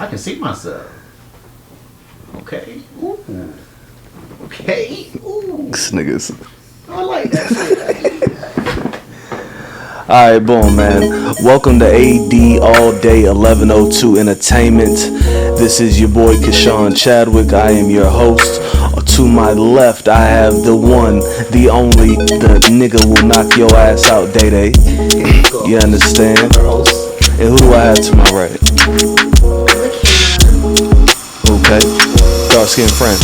I can see myself. Okay. Ooh. Okay. Ooh. This niggas. I like that shit. Alright, boom, man. Welcome to AD All Day 1102 Entertainment. This is your boy Kashawn Chadwick. I am your host. To my left, I have the one, the only, the nigga will knock your ass out, Day Day. You understand? And who do I have to my right? Okay. Dark skin friend.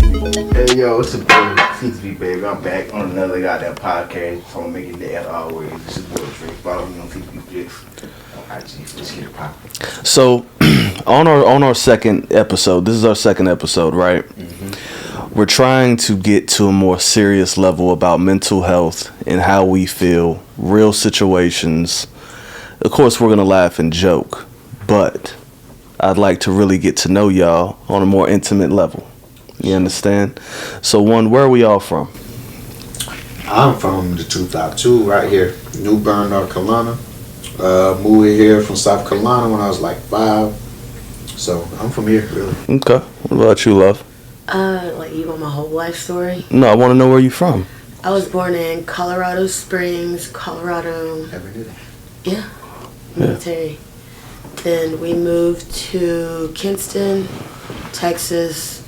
Hey yo, it's your boy TTV baby. I'm back on another goddamn podcast. So I'm making the as always. This is boy Drake. Follow me on TTV Flicks on IG. Let's get it poppin'. So on our second episode, this is our second episode, right? Mm-hmm. We're trying to get to a more serious level about mental health and how we feel, real situations. Of course, we're gonna laugh and joke, but I'd like to really get to know y'all on a more intimate level. You understand? So, where are we all from? I'm from the 252 right here, New Bern, North Carolina. Moved here from South Carolina when I was like 5. So I'm from here, really. Okay. What about you, love? Like you want my whole life story? No, I want to know where you from. I was born in Colorado Springs, Colorado. Never knew that. Yeah, military. Then we moved to Kinston, Texas,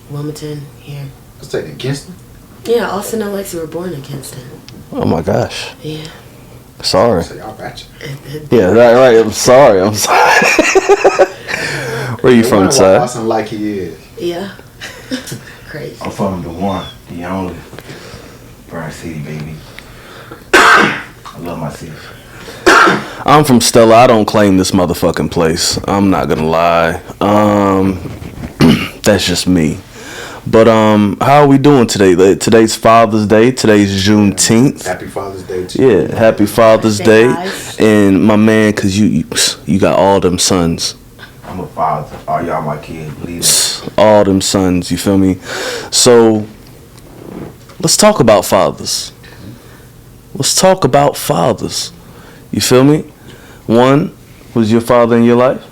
Wilmington, here. Let's take the Kinston. Yeah, Austin and Lexi were born in Kinston. Oh my gosh. Yeah. Sorry. So y'all got you. Yeah, right. I'm sorry. Where you from, Ty? Austin like he is. Yeah. Crazy. I'm from the one, the only Burn City, baby. I love my city. I'm from Stella. I don't claim this motherfucking place. I'm not gonna lie. That's just me. But how are we doing today? Today's Father's Day. Today's Juneteenth. Happy Father's Day to you. Yeah, happy Father's Day. Guys. And my man, cause you got all them sons. I'm a father. All y'all my kids. Believe it. All them sons, you feel me? So let's talk about fathers. Let's talk about fathers. You feel me? One, was your father in your life?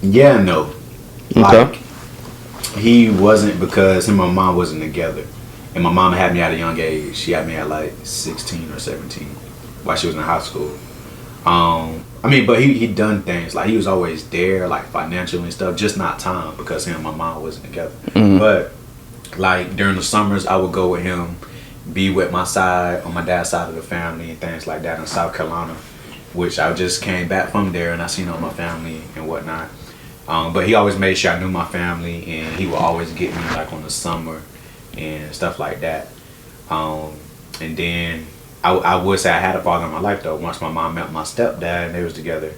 Yeah and no. Okay. Like, he wasn't because him and my mom wasn't together. And my mom had me at a young age. She had me at like 16 or 17 while she was in high school. But he done things. Like, he was always there, like, financially and stuff, just not time because him and my mom wasn't together. Mm-hmm. But, like, during the summers, I would go with him, be with my side, on my dad's side of the family and things like that in South Carolina, which I just came back from there and I seen all my family and whatnot. But he always made sure I knew my family, and he would always get me like on the summer and stuff like that. And then I would say I had a father in my life though. Once my mom met my stepdad and they was together,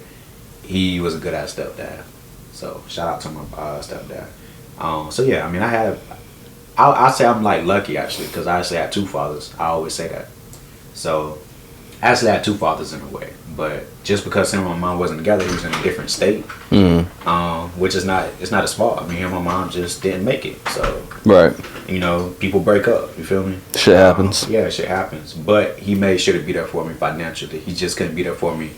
he was a good ass stepdad. So shout out to my stepdad. So yeah, I mean I'll say I'm like lucky actually, because I actually had 2 fathers. I always say that. So I actually had 2 fathers in a way, but just because him and my mom wasn't together, he was in a different state, which is not, it's not his fault. I mean, him and my mom just didn't make it. So Right. People break up. You feel me? Shit happens. Yeah, shit happens. But he made sure to be there for me financially. He just couldn't be there for me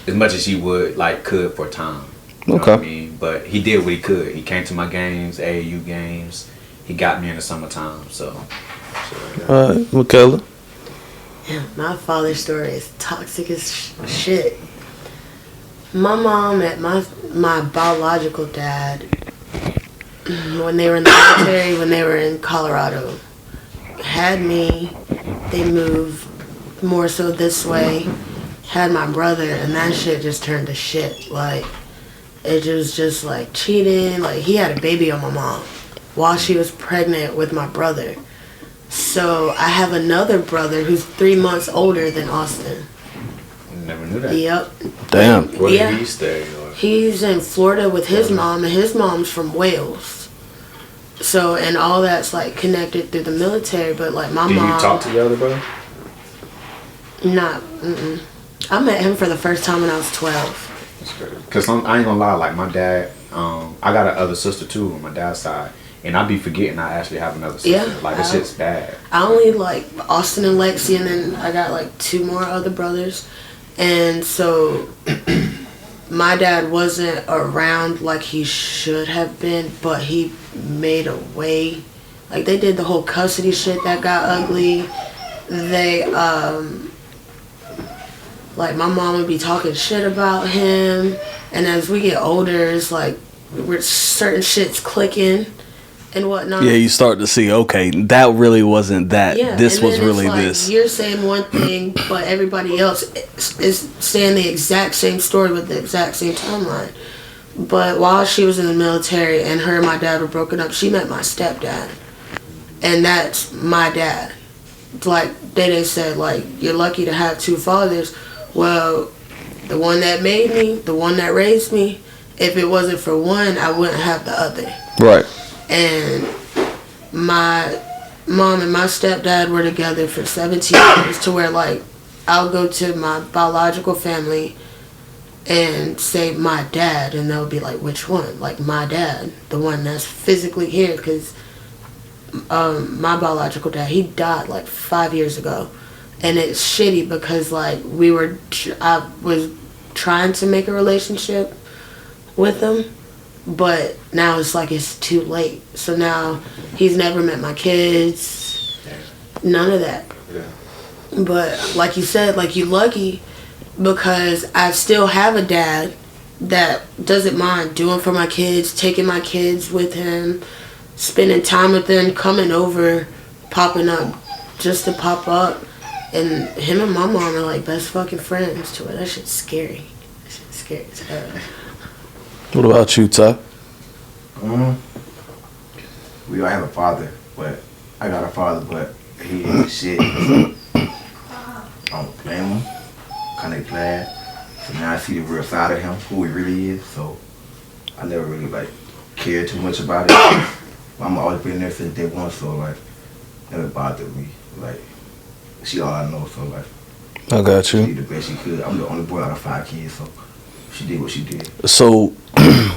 as much as he could for time. You know what I mean? But he did what he could. He came to my games, AAU games. He got me in the summertime. So All right, Michaela. Yeah, my father's story is toxic as shit. My mom and my biological dad, when they were in the military, when they were in Colorado, had me. They moved more so this way. Had my brother, and that shit just turned to shit. Like, it was just like cheating. Like, he had a baby on my mom while she was pregnant with my brother. So I have another brother who's 3 months older than Austin. never knew that. Yep. Damn. Where did he stay? He's in Florida with his mom, and his mom's from Wales. So, and all that's like connected through the military, but like my mom. Do you talk to your other brother? I met him for the first time when I was 12. That's crazy. Cause I ain't gonna lie, like my dad, I got another sister too on my dad's side, and I be forgetting I actually have another sister. Yeah, like this shit's bad. I only like Austin and Lexi, and then I got like 2 more other brothers. And so my dad wasn't around like he should have been, but he made a way. Like, they did the whole custody shit that got ugly. They, like, my mom would be talking shit about him. And as we get older, it's like, certain shit's clicking and whatnot. Yeah, you start to see, okay, that really wasn't that. Yeah, This and was then it's really like, this. You're saying one thing, but everybody else is saying the exact same story with the exact same timeline. But while she was in the military and her and my dad were broken up, she met my stepdad. And that's my dad. Like Dede said, like, you're lucky to have two fathers. Well, the one that made me, the one that raised me, if it wasn't for one, I wouldn't have the other. Right. And my mom and my stepdad were together for 17 years, to where, like, I'll go to my biological family and say my dad, and they'll be like, which one? Like, my dad, the one that's physically here, because my biological dad, he died like 5 years ago. And it's shitty because, like, I was trying to make a relationship with him, but now it's like it's too late. So now he's never met my kids, none of that. Yeah. But like you said, like, you lucky because I still have a dad that doesn't mind doing for my kids, taking my kids with him, spending time with them, coming over, popping up just to pop up. And him and my mom are like best fucking friends to it. That shit's scary. That shit's scary as hell. What about you, Ty? We all have a father, but I got a father, but he ain't shit. So I don't blame him. Kind of glad. So now I see the real side of him, who he really is. So I never really like cared too much about it. I'm always been there since day one, so like never bothered me. Like, she all I know, so like I got she you. did the best she could. I'm the only boy out of 5 kids, so she did what she did. So,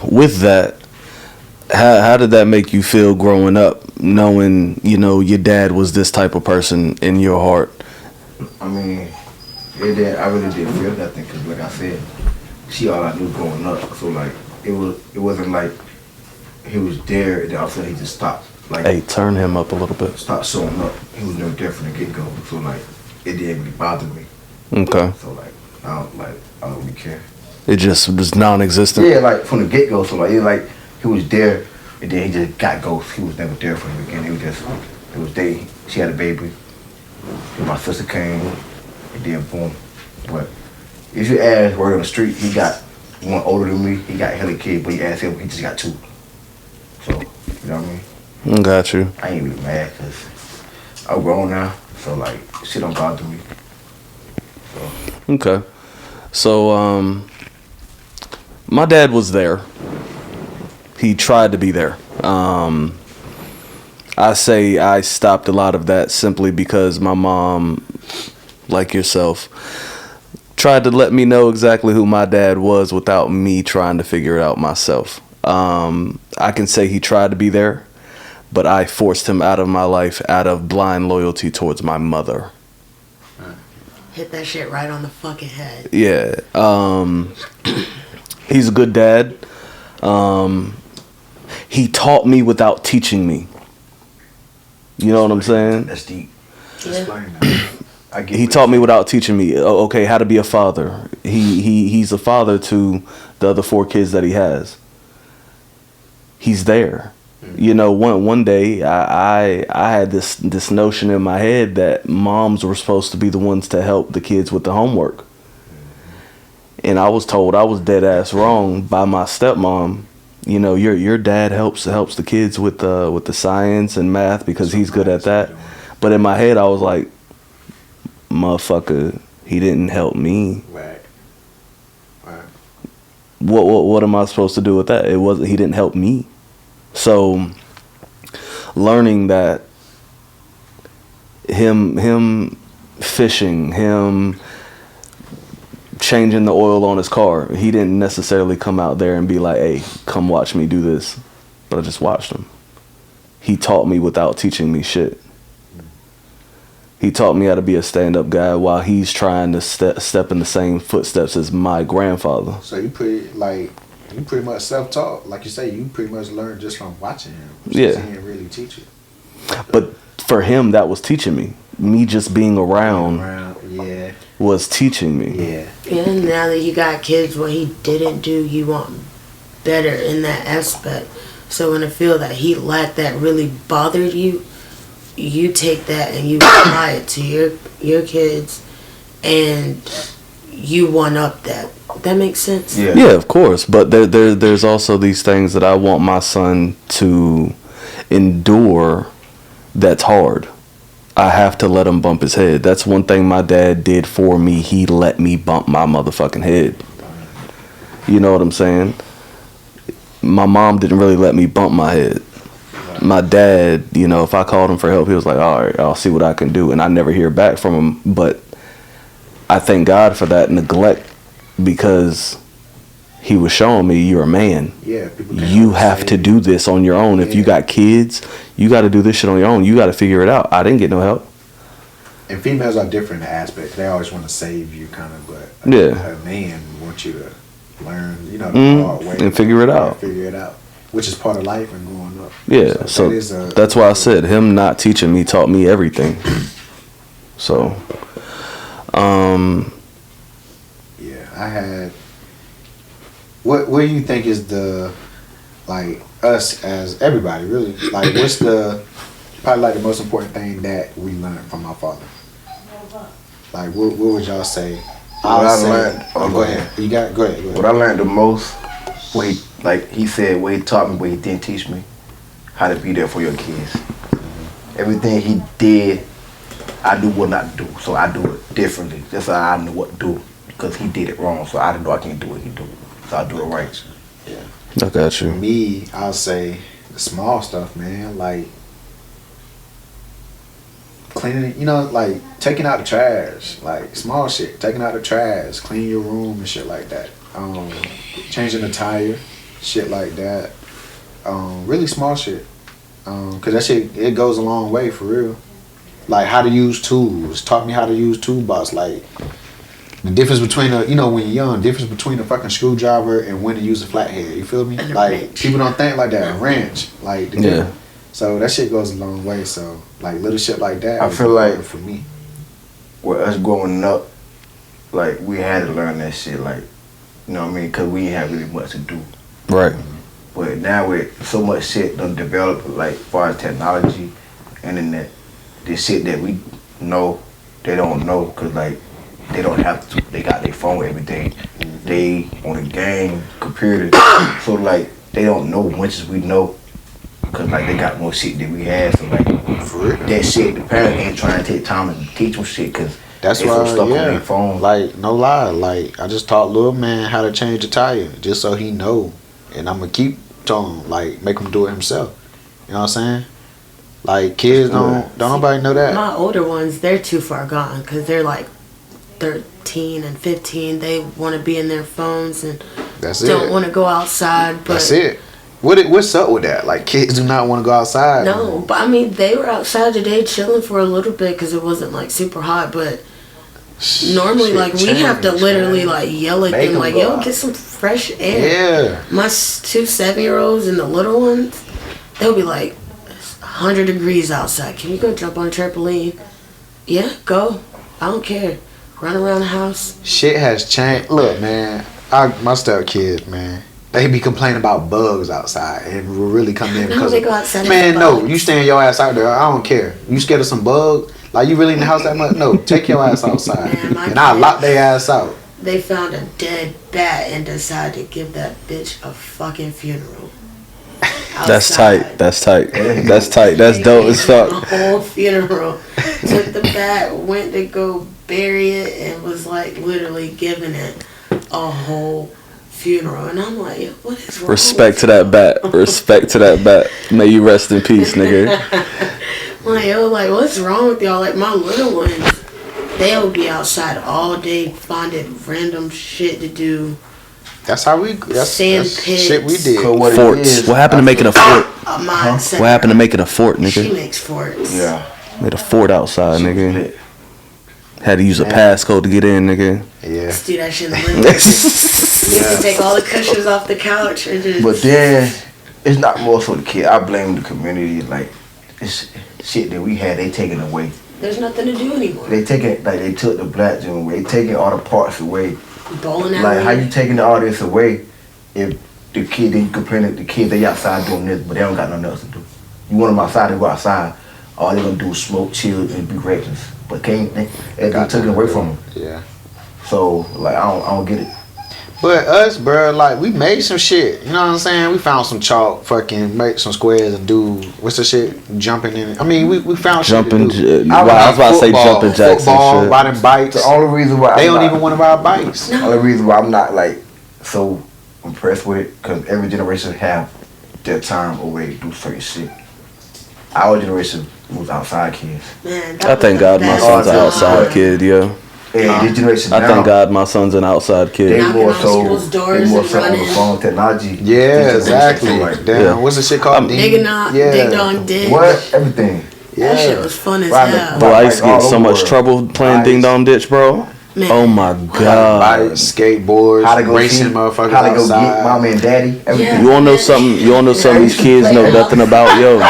with that, how did that make you feel growing up, knowing, you know, your dad was this type of person in your heart? I mean, I really didn't feel nothing because, like I said, she all I knew growing up. So like it wasn't like he was there and then all of a sudden he just stopped. Like, Hey, turn him up a little bit. stopped showing up. He was never there from the get go. So like it didn't really bother me. Okay. So like I don't really care. It just was non-existent. Yeah, like from the get go. So like he was there and then he just got ghost. He was never there from the beginning. It was they. She had a baby. And my sister came and then boom. But if you ask word on the street, he got one older than me. He got a hella kid, but you ask him, he just got 2. So you know what I mean? Got you. I ain't really mad because I'm grown now. So like shit don't bother me. So Okay. So, my dad was there. He tried to be there. I say I stopped a lot of that simply because my mom, like yourself, tried to let me know exactly who my dad was without me trying to figure it out myself. I can say he tried to be there, but I forced him out of my life out of blind loyalty towards my mother. Hit that shit right on the fucking head. Yeah. He's a good dad. He taught me without teaching me. You know what I'm saying? that's deep. Yeah. Explain that. I get He what taught me you're without teaching me. Okay, how to be a father. He's a father to the other 4 kids that he has. He's there. You know, one day I had this notion in my head that moms were supposed to be the ones to help the kids with the homework. And I was told I was dead ass wrong by my stepmom. You know, your dad helps the kids with the science and math because he's good at that. But in my head I was like, motherfucker, he didn't help me. Right. Right. What am I supposed to do with that? He didn't help me. So learning that him fishing, him changing the oil on his car, he didn't necessarily come out there and be like, hey, come watch me do this. But I just watched him. He taught me without teaching me shit. He taught me how to be a stand-up guy while he's trying to step in the same footsteps as my grandfather. So you pretty much self-taught. Like you say, you pretty much learned just from watching him. Yeah. He didn't really teach you. But for him, that was teaching me. Me just being around Yeah. was teaching me. Yeah. And now that you got kids, what he didn't do, you want better in that aspect. So when I feel that he lacked that really bothered you, you take that and you apply it to your kids, and you one up that. That makes sense. Yeah, of course. But there's also these things that I want my son to endure. That's hard. I have to let him bump his head. That's one thing my dad did for me. He let me bump my motherfucking head. You know what I'm saying? My mom didn't really let me bump my head. My dad, you know, if I called him for help, he was like, all right, I'll see what I can do. And I never hear back from him. But I thank God for that neglect, because he was showing me, you're a man. Yeah. You have to do this on your own. If you got kids, you got to do this shit on your own. You got to figure it out. I didn't get no help. And females are different in aspects. They always want to save you, kind of, but a man wants you to learn, you know, the hard way and figure it out. Which is part of life and growing up. Yeah, so that's why I said him not teaching me taught me everything. So, yeah, I had. What do you think is the, like, us as everybody really, like, what's the probably like the most important thing that we learned from our father? Like, what would y'all say? Go ahead. Go ahead. What I learned the most, what he said, what he taught me, what he didn't teach me, how to be there for your kids. Everything he did, I do what not do, so I do it differently. That's how I knew what to do, because he did it wrong, so I didn't know I can't do what he do, so I do it right. Yeah. I got you. For me, I'll say the small stuff, man, like cleaning, you know, like taking out the trash, like small shit, taking out the trash, cleaning your room and shit like that. Changing the tire, shit like that. Really small shit. Cause that shit, it goes a long way for real. Like how to use tools, taught me how to use toolbox, like the difference between when you're young, difference between a fucking screwdriver and when to use a flathead. You feel me? And a like wrench. people don't think like that. A wrench, like Yeah. So that shit goes a long way. So like little shit like that. I feel like for me, with us growing up, like we had to learn that shit, like, you know what I mean? Cause we ain't have really much to do. Right. But now with so much shit done developed, like as far as technology, internet, this shit that we know, they don't know, cause like they don't have to. They got their phone every day. They on the game, computer, so like they don't know much as we know, cause like they got more shit than we had. So like for real. that shit, the parents ain't trying to take time to teach them shit, cause That's they why, so stuck on yeah. their phone. Like, no lie. Like, I just taught little man how to change a tire just so he know. And I'm going to keep telling him, like, make him do it himself. You know what I'm saying? Like, kids don't nobody know that. My older ones, they're too far gone because they're like 13 and 15. They want to be in their phones and That's don't it. want to go outside. But That's it. What's up with that? Like, kids do not want to go outside. No, but I mean, they were outside today chilling for a little bit because it wasn't like super hot. But normally, Shit like, we have to changed, literally man. like yell at Make them, them like, go yo, out. get some fresh air. Yeah. My 2 7-year-olds and the little ones, they'll be like, it's 100 degrees outside. Can you go jump on a trampoline? Yeah, go. I don't care. Run around the house. Shit has changed. Look, man. My stepkids, man. They be complaining about bugs outside and will really come in No, because they go outside man, and no, bugs. you stand your ass out there. I don't care. You scared of some bugs? Like, you really in the house that much? No, take your ass outside. Man, my And I'll kids- lock their ass out. They found a dead bat and decided to give that bitch a fucking funeral. That's Outside. tight. That's tight. That's tight. That's They dope gave as him fuck. A whole funeral. Took the bat, went to go bury it, and was like literally giving it a whole funeral. And I'm like, what is wrong? Respect to that bat. Respect to that bat. May you rest in peace, nigga. Like, yo, like, what's wrong with y'all? Like, my little ones, they'll be outside all day finding random shit to do. That's how we. That's Sand pits. shit we did. So what it Forts. is, What happened to making a fort? Mine said What happened to making a fort, she nigga? makes forts. Yeah. Made a fort outside, Shit was nigga. lit. Had to use a passcode to get in, nigga. Yeah. Let's do that shit in the living room. You have to take all the cushions off the couch and just. But then it's not more so the kid. I blame the community. Like it's shit that we had, they taking away. There's nothing to do anymore. They taking like they took the black gym away. They taking all the parts away. Bowling alley. Like how you taking all this away if the kid didn't complain that the kids they outside doing this, but they don't got nothing else to do. You want them outside, they go outside. All they gonna do is smoke, chill, and be reckless. But they took it away from them. Yeah. So like I don't get it. But us, bro, like we made some shit. You know what I'm saying? We found some chalk, fucking make some squares and do what's the shit? Jumping in it. I mean, we found Jumping. shit to do. I was about to say Football, jumping jacks football, and shit. riding bikes. The only reason why They I'm don't not- even want to ride bikes. The only reason why I'm not like so impressed with it, because every generation have their time or way to do certain shit. Our generation was outside kids. Man, I thank God my son's an outside kid, yeah. And this generation I now, thank God my son's an outside they kid. Knocking more on so people's doors they more and so on the running. phone technology. Yeah, This generation, exactly. so, like, Damn, Yeah. what's the shit called? Nigga knock, dig dong, dig. what everything. That shit was fun as Right, hell. Bro, I used to Like, get all so over much the trouble playing Nice. Ding Dong Ditch, bro. Man. Oh my God. Bikes, skateboards, How to go racing see, motherfuckers how to go outside. get mama and daddy, everything. Yeah. You wanna know something? You wanna know something these kids know nothing about? Yo,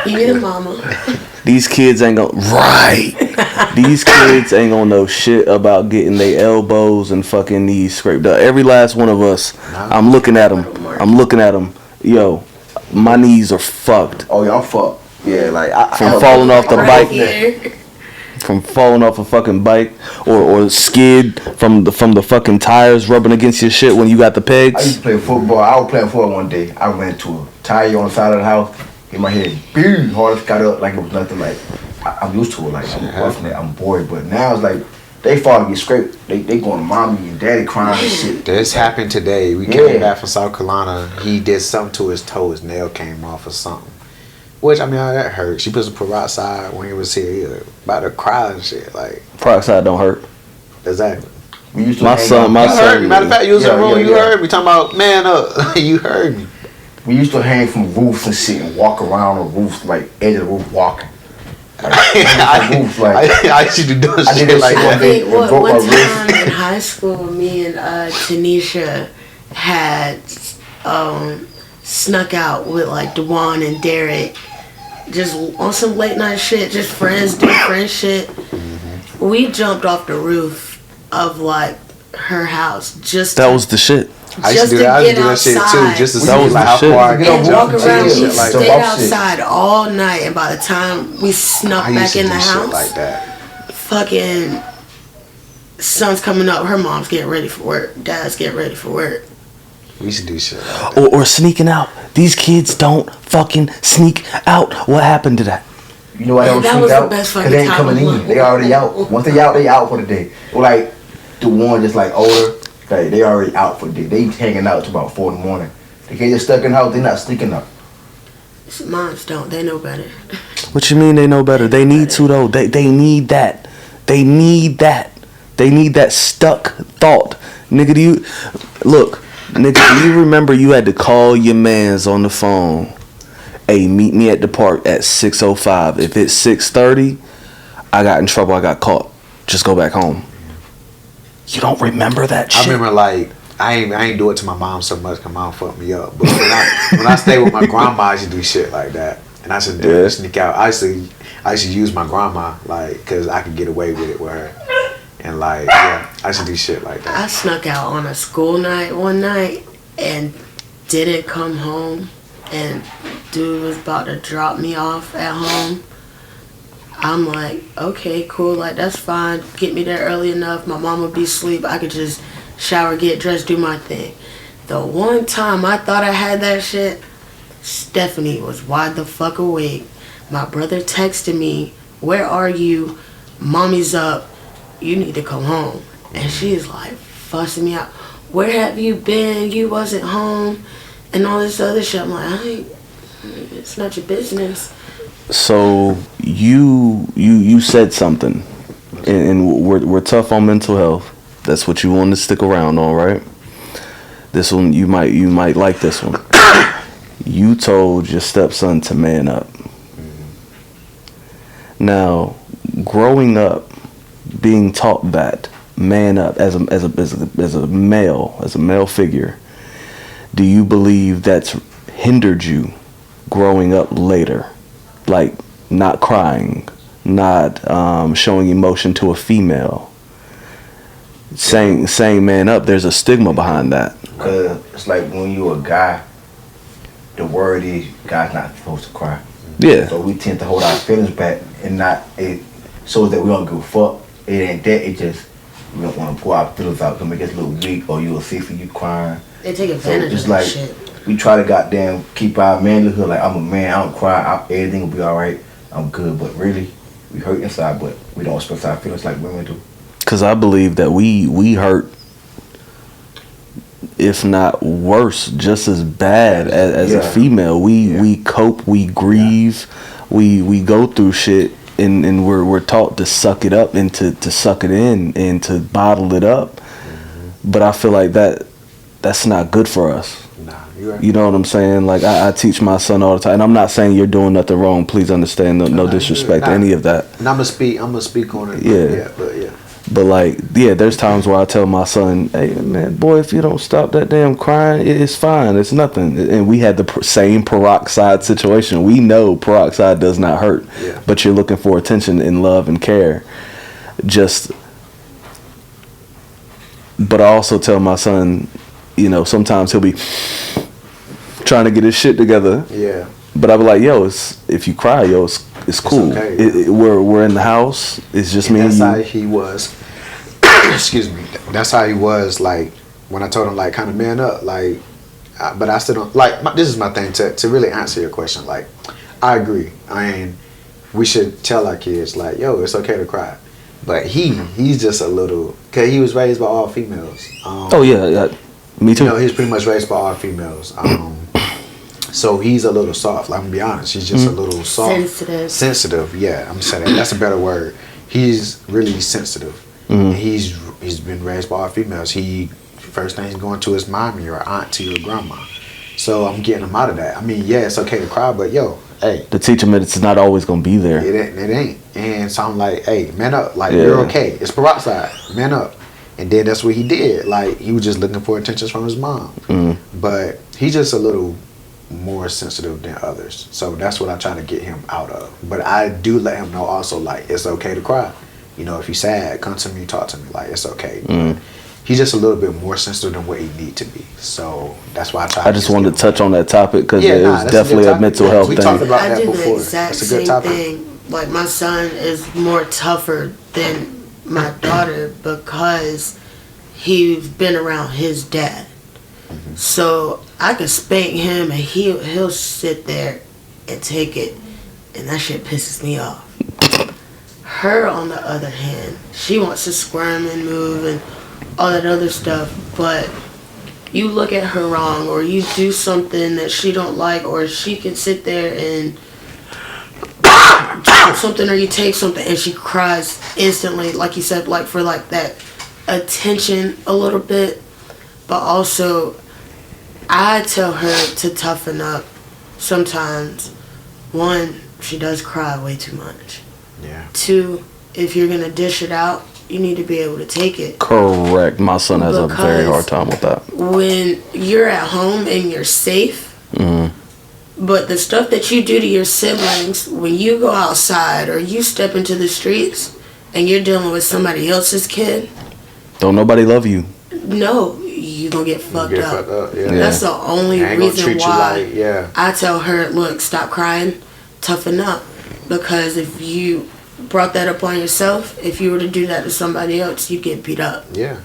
You need a mama. these kids ain't gonna right. These kids ain't gonna know shit about getting their elbows and fucking knees scraped up. Every last one of us. I'm looking at them. I'm looking at them. Yo, my knees are fucked Oh yeah, I'm fucked. Yeah, like from falling off the Right bike. here. From falling off a fucking bike or skid from the fucking tires rubbing against your shit when you got the I used pegs. to play football. I was playing football one day. I ran into a tire on the side of the house. In my head, boom, hard got up like it was nothing. Like I'm used to it. Like I'm roughing it. I'm bored. But now it's like they fall and get scraped. They going to mommy and daddy crying and shit. This happened today. We Yeah. came back from South Carolina. He did something to his toe. His nail came off or something. Which, I mean, that hurt. She put some peroxide when he was here. He was about to cry and shit. Like, Peroxide don't hurt. exactly. We used to My hang son- out- my You heard me. Matter of fact, you was in the Yeah, room. yeah, You yeah. heard me. Talking about, man up. You heard me. We used to hang from roofs and shit and walk around the roofs, like edge of the roof walking. Like, I, roof, like, I used to do I did shit that like shit I that. think It broke one my wrist. time in high school, me and Tanisha had snuck out with like Dewan and Derek, just on some late night shit, just friends do friend shit. We jumped off the roof of like her house just That to, was the shit. I used just to do that. I used to do that get shit outside. too, just to That see was like the how shit. far I Get can on and roof walk and around. chill, We shit like that. stayed Off shit. outside all night, and by the time we snuck I used back to in do the shit house, like that. fucking sun's coming up. Her mom's getting ready for work. Dad's getting ready for work. We used to do shit like Or sneaking out. These kids don't fucking sneak out. What happened to that? You know why they Yeah, don't that sneak was the out? best Cause they ain't fucking coming time. in. They already out. Once they out for the day. Or like the one just like older, like they already out for the day. They hanging out till about 4 in the morning. They can't just stuck in the house. They not sneaking up. Moms don't. They know better. What you mean they know better? They need to though. They need that. They need that. They need that stuck thought. Nigga, do you look, nigga, do you remember you had to call your mans on the phone? Hey, meet me at the park at 6:05. If it's 6:30, I got in trouble, I got caught. Just go back home. You don't remember that I shit? remember like I ain't do it to my mom so much because mom fucked me up. But when I stayed with my grandma, I used to do shit like that, and I used to do Yeah. it, sneak out. I used to use my grandma like because I could get away with it with her, and like yeah, I used to do shit like that. I snuck out on a school night one night and didn't come home. And dude was about to drop me off at home. I'm like, okay, cool, like that's fine. Get me there early enough. My mom would be asleep. I could just shower, get dressed, do my thing. The one time I thought I had that shit, Stephanie was wide the fuck awake. My brother texted me, where are you? Mommy's up. You need to come home. And she's like fussing me out. Where have you been? You wasn't home. And all this other shit. I'm like, it's not your business. So you said something, and we're tough on mental health. That's what you want to stick around on, right? This one you might like this one. You told your stepson to man up. Now, growing up, being taught that man up as a male figure, do you believe that's hindered you growing up later, like not crying, not showing emotion to a female, saying man up? There's a stigma behind that. Because it's like when you're a guy, the word is guy's not supposed to cry. Yeah. So we tend to hold our feelings back and not, it shows that we don't give a fuck. It ain't that, it just, we don't want to pour our feelings out because it gets a little weak or you'll see for you crying. They take advantage it's of like, that shit. we try to goddamn keep our manlyhood, like I'm a man, I don't cry, everything will be alright, I'm good, but really, we hurt inside, but we don't express our feelings like women do. Because I believe that we hurt, if not worse, just as bad as a female. We cope, we grieve, we go through shit, and we're taught to suck it up and to suck it in and to bottle it up. But I feel like that's not good for us. Nah, you're right. You know what I'm saying? Like I teach my son all the time, and I'm not saying you're doing nothing wrong. Please understand, no disrespect to any of that. And I'm gonna speak on it. Yeah. But like, there's times where I tell my son, "Hey man, boy, if you don't stop that damn crying, it's fine. It's nothing." And we had the same peroxide situation. We know peroxide does not hurt, but you're looking for attention and love and care. But I also tell my son, sometimes he'll be trying to get his shit together. Yeah. But I be like, yo, if you cry, yo, it's cool. Okay, We're in the house. It's just me and that's you. how he was. Excuse me. That's how he was. Like when I told him, like, kind of man up. Like, but I still don't like. This is my thing to really answer your question. Like, I agree. I mean, we should tell our kids, like, yo, it's okay to cry. But he's just a little, cause he was raised by all females. Me too. He's pretty much raised by all females. So he's a little soft. Like, I'm gonna be honest, he's just a little soft. Sensitive. Yeah, I'm saying that. That's a better word. He's really sensitive. And he's been raised by all females. First thing he's going to is mommy or auntie or grandma. So I'm getting him out of that. I mean, yeah, it's okay to cry, but yo, hey. To teach him that it's not always gonna be there. It ain't. And so I'm like, hey, man up. Like, you're okay. It's peroxide. Man up. And then that's what he did. Like, he was just looking for attention from his mom. But he's just a little more sensitive than others. So that's what I try to get him out of. But I do let him know also, like, it's okay to cry. If you're sad, come to me, talk to me. Like, it's okay. He's just a little bit more sensitive than what he need to be. So that's why I just wanted to touch on that topic because it was definitely a mental health thing. We talked about that before. I do the that's exact a good same topic. thing. Like, my son is more tougher than my daughter because he's been around his dad. So I could spank him and he'll sit there and take it, and that shit pisses me off. Her, on the other hand, she wants to squirm and move and all that other stuff, but you look at her wrong or you do something that she don't like, or she can sit there and drop something or you take something and she cries instantly, like you said, like for like that attention a little bit. But also I tell her to toughen up sometimes. One, she does cry way too much. Yeah. Two, if you're gonna dish it out, you need to be able to take it. Correct. My son has a very hard time with that. When you're at home and you're safe, but the stuff that you do to your siblings, when you go outside or you step into the streets and you're dealing with somebody else's kid, don't nobody love you. No, you gonna get fucked up. Yeah. That's the only reason why I tell her, look, stop crying, toughen up. Because if you brought that up on yourself, if you were to do that to somebody else, you'd get beat up. Yeah.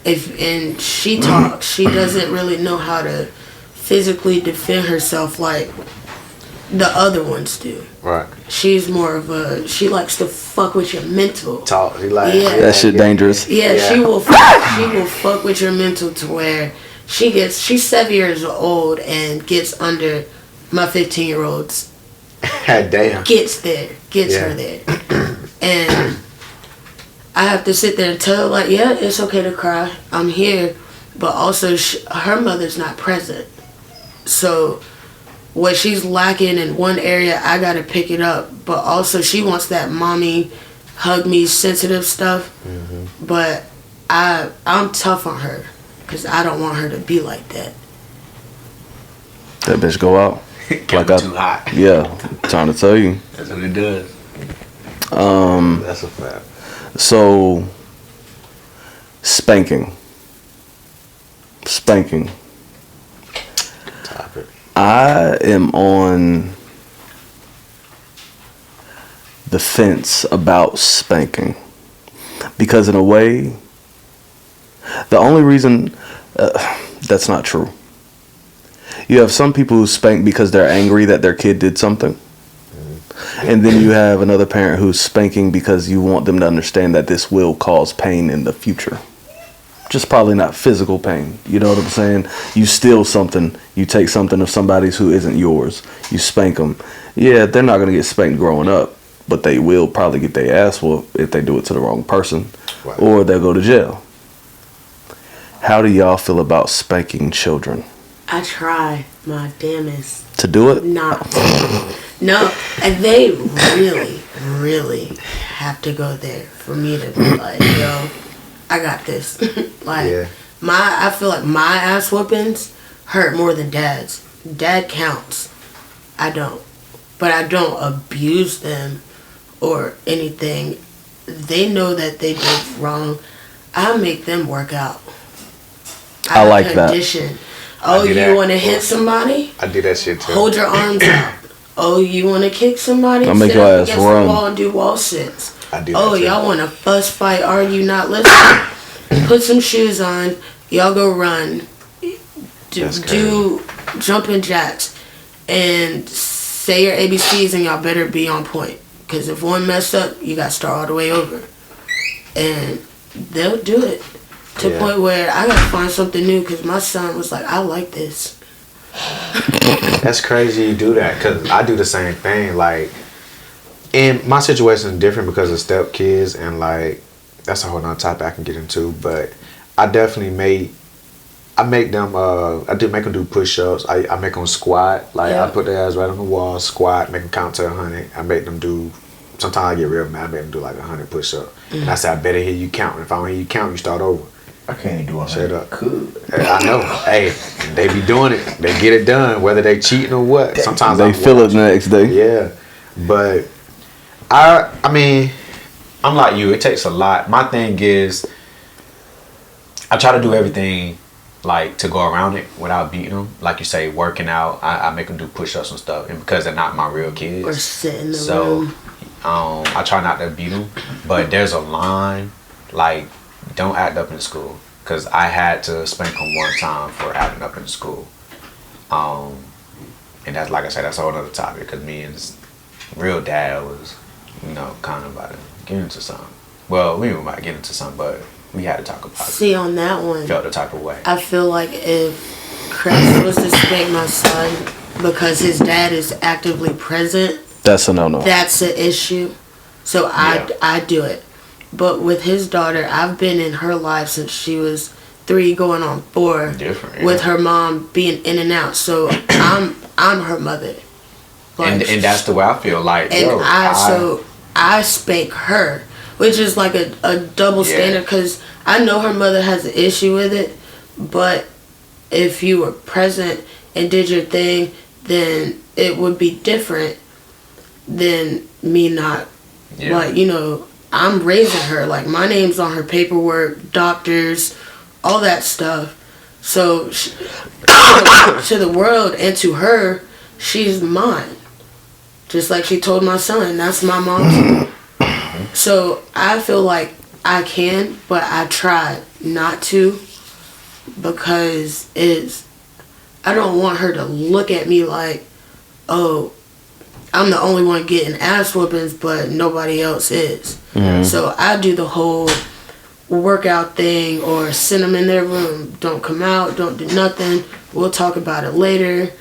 And she talks, she doesn't really know how to physically defend herself like the other ones do. Right. She's more of she likes to fuck with your mental. Talk. That shit dangerous. Yeah, she will fuck with your mental to where she's 7 years old and gets under my 15-year-old's. Damn. Gets her there. And I have to sit there and tell her, like, yeah, it's okay to cry. I'm here. But also, her mother's not present. So what she's lacking in one area, I gotta pick it up. But also, she wants that mommy, hug me, sensitive stuff. But I'm tough on her because I don't want her to be like that. That bitch go out. Got I- too hot. Yeah, trying to tell you. That's what it does. That's a fact. So, spanking. Topic. I am on the fence about spanking because, in a way, the only reason that's not true. You have some people who spank because they're angry that their kid did something. And then you have another parent who's spanking because you want them to understand that this will cause pain in the future. Just probably not physical pain. You know what I'm saying? You steal something, you take something of somebody's who isn't yours, you spank them. Yeah, they're not going to get spanked growing up, but they will probably get their ass whooped if they do it to the wrong person. Right. Or they'll go to jail. How do y'all feel about spanking children? I try my damnest. To do it? Not. No, and they really, really have to go there for me to be like, yo, I got this. Like, Yeah. I feel like my ass whoopings hurt more than dad's. Dad counts. I don't. But I don't abuse them or anything. They know that they did wrong. I make them work out. I like that. condition. Oh, do you that. want to hit somebody? I do that shit too. Hold your arms out. Oh, you want to kick somebody? I'll make Sit your up ass against run. the wall and do wall sits. I do that Oh, too. y'all want to fuss fight, argue, not listen? Put some shoes on. Y'all go run. Do jumping jacks. And say your ABCs and y'all better be on point. Because if one mess up, you got to start all the way over. And they'll do it. To the Yeah. point where I got to find something new because my son was like, I like this. That's crazy you do that because I do the same thing. Like, and my situation is different because of stepkids and like that's a whole nother topic I can get into. But I definitely make them. I do make them do push-ups. I make them squat. Like Yeah. I put their ass right on the wall, squat, make them count to 100. I make them do. Sometimes I get real mad. I make them do like 100 push-ups. And I say I better hear you count. And if I don't hear you count, you start over. I can't even do a Shut hundred. up. Cool. I know. Hey, they be doing it. They get it done, whether they cheating or what. Sometimes They I'm feel it watching. the next day. Yeah, but I mean, I'm like you. It takes a lot. My thing is, I try to do everything like to go around it without beating them. Like you say, working out. I make them do push-ups and stuff, and because they're not my real kids, Or sit in the so room. I try not to beat them. But there's a line, like don't act up in school, because I had to spank them one time for acting up in school. And that's, like I said, that's a whole other topic, because me and this real dad was, kind of about to get into something. Well, we were about to get into something, but we had to talk about it. See, on that one, Felt the type of way. I feel like if Chris was to spank my son because his dad is actively present, That's a no-no. that's an issue. So I do it. But with his daughter, I've been in her life since she was 3 going on 4. Different, yeah. With her mom being in and out. So I'm her mother. And that's the way I feel. Like, And yo, I spank her, which is like a double standard because I know her mother has an issue with it, but if you were present and did your thing, then it would be different than me not. Yeah. Like, I'm raising her. Like, my name's on her paperwork, doctors, all that stuff. So, to the world and to her, she's mine. Just like she told my son, that's my mom. So I feel like I can, but I try not to because I don't want her to look at me like, oh, I'm the only one getting ass whoopings, but nobody else is. So I do the whole workout thing or send them in their room. Don't come out, don't do nothing. We'll talk about it later.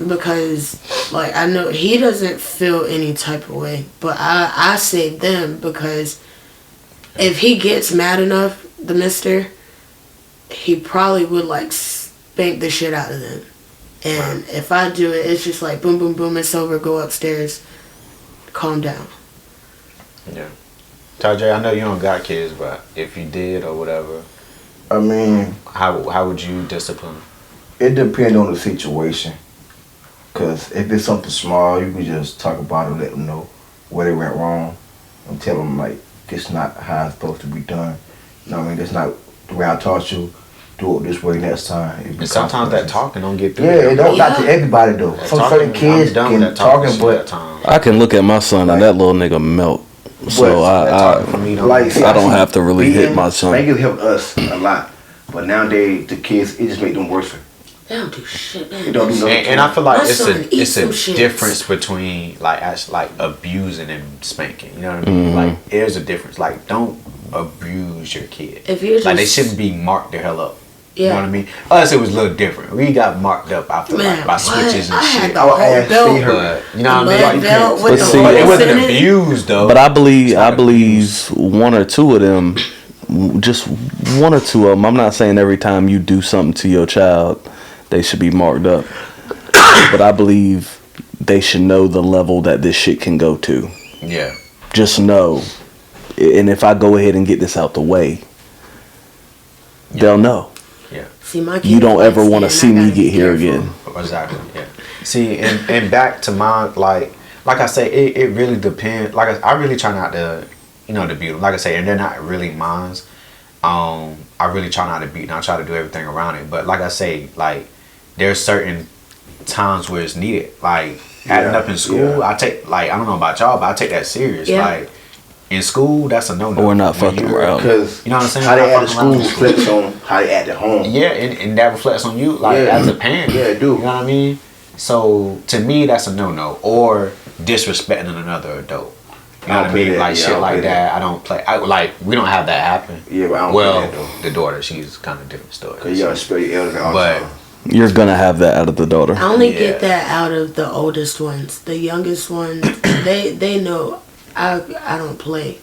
Because, like, I know he doesn't feel any type of way, but I save them because if he gets mad enough, the mister, he probably would, like, spank the shit out of them. And if I do it, it's just like boom, boom, boom, it's over, go upstairs, calm down. Yeah. Tajay, I know you don't got kids, but if you did or whatever, I mean, how would you discipline? it depends on the situation. Cause if it's something small, you can just talk about it, let them know where they went wrong, and tell them like this not how it's supposed to be done. You know what I mean? That's not the way I taught you. Do it this way next time. And sometimes that talking don't get through. Yeah, it don't not to Yeah. everybody though. That Some talking, certain kids I'm done can with that talking, talking, but time. I can look at my son and that little nigga melt. So like see, I don't see have to really hit beating, my son. Spanking helped us a lot, but nowadays the kids it just make them worse. They don't do shit, man. It don't do nothing. And I feel like My son it's eats some a shit. difference between like actually like abusing and spanking. You know what I mean? Like there's a difference. Like don't abuse your kid. If you're Like they just- shouldn't be marked the hell up. You Yeah. know what I mean? Us it was a little different. We got marked up after Man, like by what? switches and I had shit. the I would whole ask belt. see her. But you know what I Mud mean? belt with But the see, But it holes wasn't in it. abused though. But I not believe one or two of them, just one or two of them. I'm not saying every time you do something to your child, they should be marked up. But I believe they should know the level that this shit can go to. Yeah. Just know. And if I go ahead and get this out the way, they'll know. See, my You kid don't is ever want to and see I me gotta be get here careful. again. Exactly. Yeah. See, and back to my like I say, it really depends. Like I really try not to, to beat them. Like I say, and they're not really mines. I really try not to beat them. I try to do everything around it. But like I say, like there's certain times where it's needed. Like acting up in school, I take I don't know about y'all, but I take that serious. Yeah. Like in school, that's a no-no. We're not When fucking you're- around. Because You know what I'm saying? how they Not act at fucking school around. reflects on how they act at home. Yeah, and that reflects on you, like Yeah. as a parent. Yeah, it do. You know what I mean? So to me, that's a no-no. Or disrespecting another adult. You know I what don't I play mean? that. Like Yeah, I shit don't like play that. I don't play. Like we don't have that happen. Yeah, but I don't Well, play that though. the daughter, she's kind of different story. Cause you gotta spell your elders all the But time. You're gonna have that out of the daughter. I only Yeah. get that out of the oldest ones. The youngest ones, they know I don't play.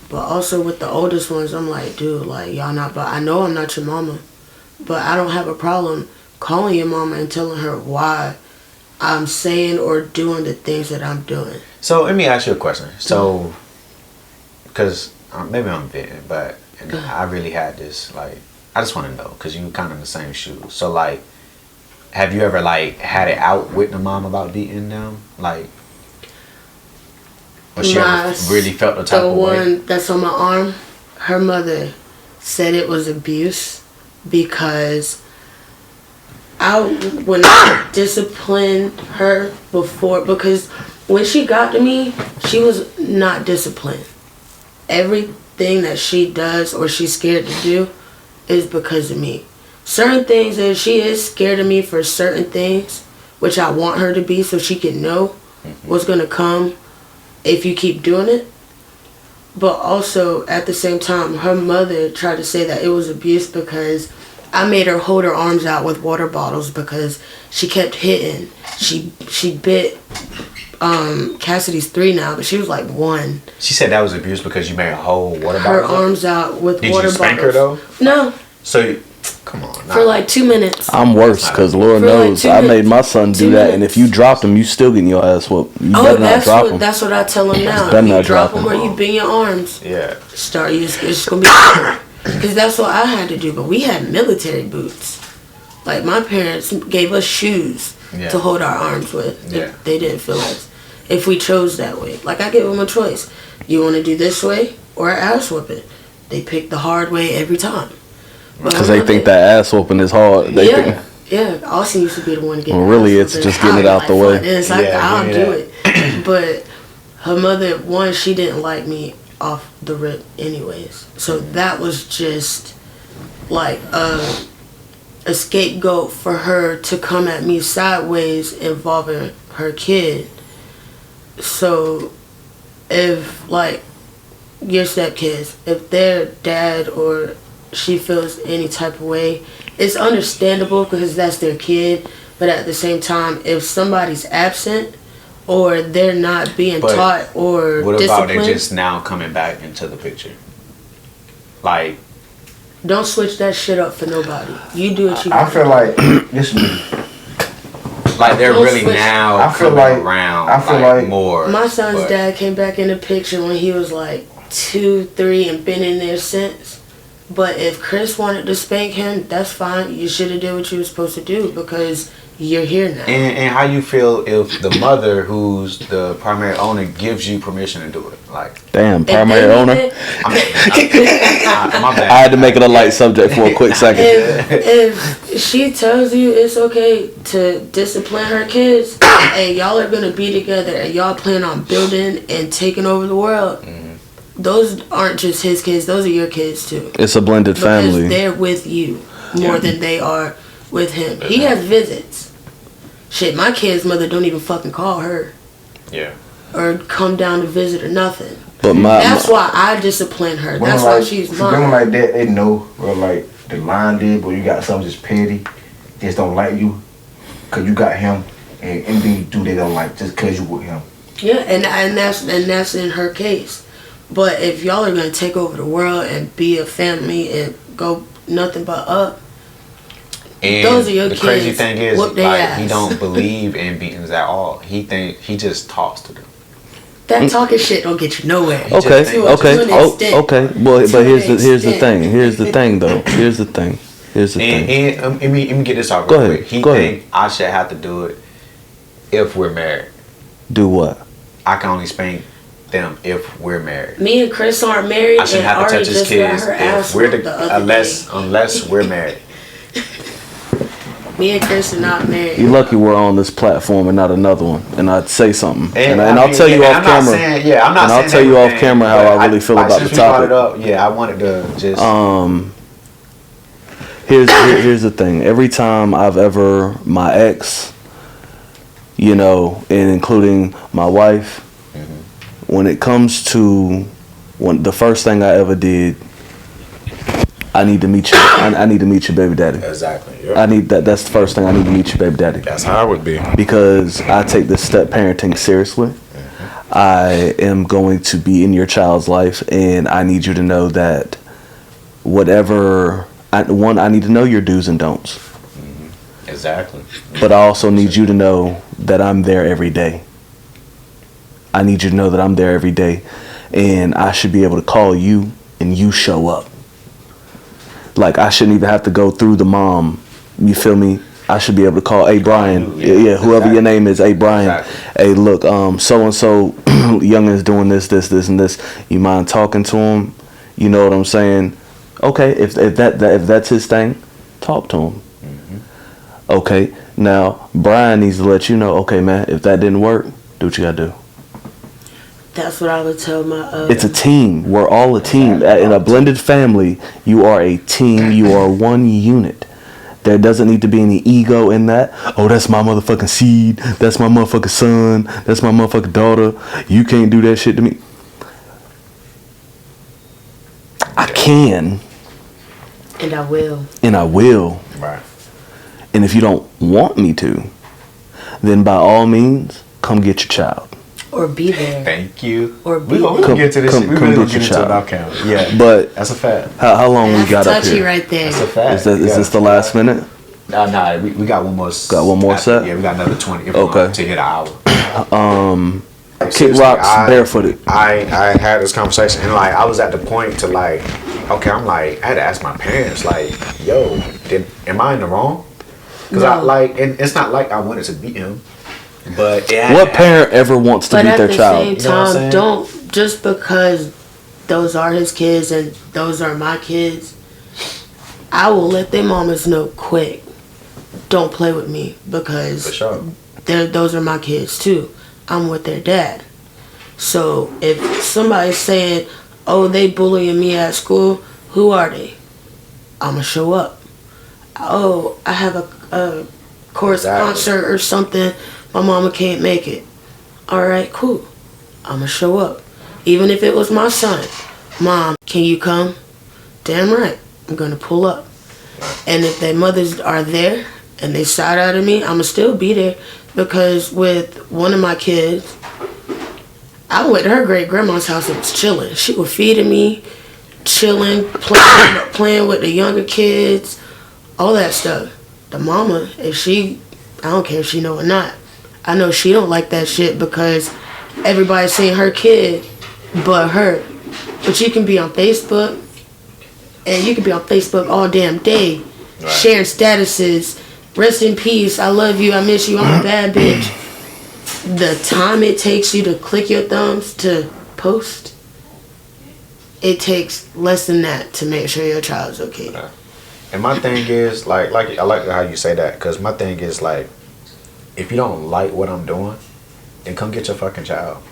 But also with the oldest ones, I'm like, dude, like y'all not. But I know I'm not your mama, but I don't have a problem calling your mama and telling her why I'm saying or doing the things that I'm doing. so let me ask you a question. So, because maybe I'm venting, but I really had this. Like, I just want to know because you kind of in the same shoes. So like, have you ever like had it out with the mom about beating them? Like. Or she My ever really felt the type The of way? one that's on my arm, her mother said it was abuse because I would not discipline her before, because when she got to me, she was not disciplined. Everything that she does or she's scared to do is because of me. Certain things that she is scared of me for certain things, which I want her to be so she can know what's going to come if you keep doing it. But also at the same time, her mother tried to say that it was abuse because I made her hold her arms out with water bottles because she kept hitting. She bit Cassidy's 3 now, but she was like 1. She said that was abuse because you made a whole water Her bottle. arms out with Did water you spank bottles. her though? No, So, come on. for like 2 minutes. I'm worse because Lord For like knows 2 I made minutes. my son do 2 that, minutes. and if you dropped him, you still getting your ass whooped. You Oh, better not drop him. that's what I tell him now. better You not drop drop him him. or you bend your arms. Yeah. It's just gonna be because that's what I had to do. But we had military boots. Like my parents gave us shoes Yeah. to hold our arms with. Yeah. They didn't feel us if we chose that way. Like I gave them a choice. You want to do this way or ass whooping? They picked the hard way every time. Because they think that ass whooping is hard. They Yeah. think, Yeah, Austin used to be the one to get. Well, the really, ass it's whooping. just getting it I out the like way. fun. And it's like, Yeah, I'll give me do it. But her mother, one, she didn't like me off the rip anyways. So that was just like a scapegoat for her to come at me sideways involving her kid. So if like your stepkids, if their dad or she feels any type of way, it's understandable because that's their kid. But at the same time, if somebody's absent or they're not being But taught or What about disciplined, it just now coming back into the picture? Like, don't switch that shit up for nobody. You do what you I want. feel like this me. like they're Don't really switch. now I feel coming like- around. I feel like more. My son's but- dad came back in the picture when he was like 2, 3 and been in there since. But if Chris wanted to spank him, that's fine. You should have did what you were supposed to do because you're here now. And how you feel if the mother, who's the primary owner, gives you permission to do it? Like, Damn, If primary they owner. even- my bad. I had to make it a light subject for a quick second. if she tells you it's okay to discipline her kids and y'all are gonna be together and y'all plan on building and taking over the world, those aren't just his kids, those are your kids too. It's a blended Because family. they're with you more than they are with him. He has visits. Shit, my kid's mother don't even fucking call her Yeah. or come down to visit or nothing. But That's why I discipline her. That's why she's Women mine. like that, they know, bro, like, the line did, but you got something just petty. They just don't like you. Because you got him. And anything you do, they don't like just because you with him. Yeah, and that's in her case. But if y'all are gonna take over the world and be a family and go nothing but up, And those are your the crazy kids. thing is, Whoop their like, ass. he don't believe in beatings at all. He just talks to them. that talking shit don't get you nowhere. Okay, To okay, an oh, extent. okay. Well, To but an here's the extent. thing. Here's the thing, though. Here's the thing. And let me get this off Go real ahead, quick. He go think I should have to do it if we're married. Do what? I can only spank them if we're married. Me and Chris aren't married, I shouldn't and have to Ari touch his just got kids her ass if we're whooped the other unless we're married. day. Me and Chris are not married. You lucky we're on this platform and not another one. And I'd say something. And I I'll mean, tell you and off I'm not camera. saying- I'm not And I'll saying tell you off everything, camera how but I really feel about since the we brought it topic. up, yeah, I wanted to just. Here's the thing. Every time I've ever my ex, you know, and including my wife, when it comes to the first thing I ever did, I need to meet you. I need to meet your baby daddy. Exactly. I need that. That's the first thing. I need to meet your baby daddy That's how I would be. because I take this step parenting seriously. I am going to be in your child's life, and I need you to know that whatever I need to know your do's and don'ts. Exactly. But I also need you to know that I'm there every day. I need you to know that I'm there every day, and I should be able to call you and you show up. Like, I shouldn't even have to go through the mom. You feel me? I should be able to call, hey Brian, yeah, whoever your name is, hey Brian, hey look, so and so, youngin's doing this, and this. You mind talking to him? You know what I'm saying? Okay, if that's his thing, talk to him. Okay, now Brian needs to let you know. Okay, man, if that didn't work, do what you gotta do. That's what I would tell my. It's a team. We're all a team. In a blended family, you are a team. You are one unit. There doesn't need to be any ego in that. Oh, that's my motherfucking seed. That's my motherfucking son. That's my motherfucking daughter. You can't do that shit to me. I can, And I will. and I will. Right. And if you don't want me to, then by all means, come get your child. Or be there. Thank you. Or we be gonna Come- get to this. come- shit. We come really gonna get get your into it child. off camera. Yeah. But That's a fact. how long we That's got up touchy here? right there. That's a fact. Is this the last minute? Nah, we got one more. Got one more set? Yeah, we got another 20. If Okay. to hit an hour. Kick Seriously, rocks barefooted. I had this conversation and like I was at the point to like, okay, I'm like I had to ask my parents like, yo, am I in the wrong? Because I No. like, and it's not like I wanted to beat him, but What parent ever wants to But beat at their the child? same You know what I'm time, saying? don't just because those are his kids and those are my kids. I will let their mamas know quick. Don't play with me because for sure. those are my kids too. I'm with their dad. So if somebody's saying, "Oh, they bullying me at school," who are they? I'ma show up. Oh, I have a chorus Exactly. concert or something. My mama can't make it. All right, cool. I'ma show up. Even if it was my son. Mom, can you come? Damn right. I'm gonna pull up. And if their mothers are there and they side out of me, I'ma still be there. Because with one of my kids, I went to her great grandma's house and was chilling. She was feeding me, chilling, playing with the younger kids, all that stuff. The mama, if she I don't care if she know or not. I know she don't like that shit because everybody's saying her kid but her. But you can be on Facebook, and you can be on Facebook all damn day, sharing statuses, rest in peace, I love you, I miss you, I'm a bad bitch. The time it takes you to click your thumbs to post, it takes less than that to make sure your child's okay. And my thing is, like I like how you say that, because my thing is, like, if you don't like what I'm doing, then come get your fucking child.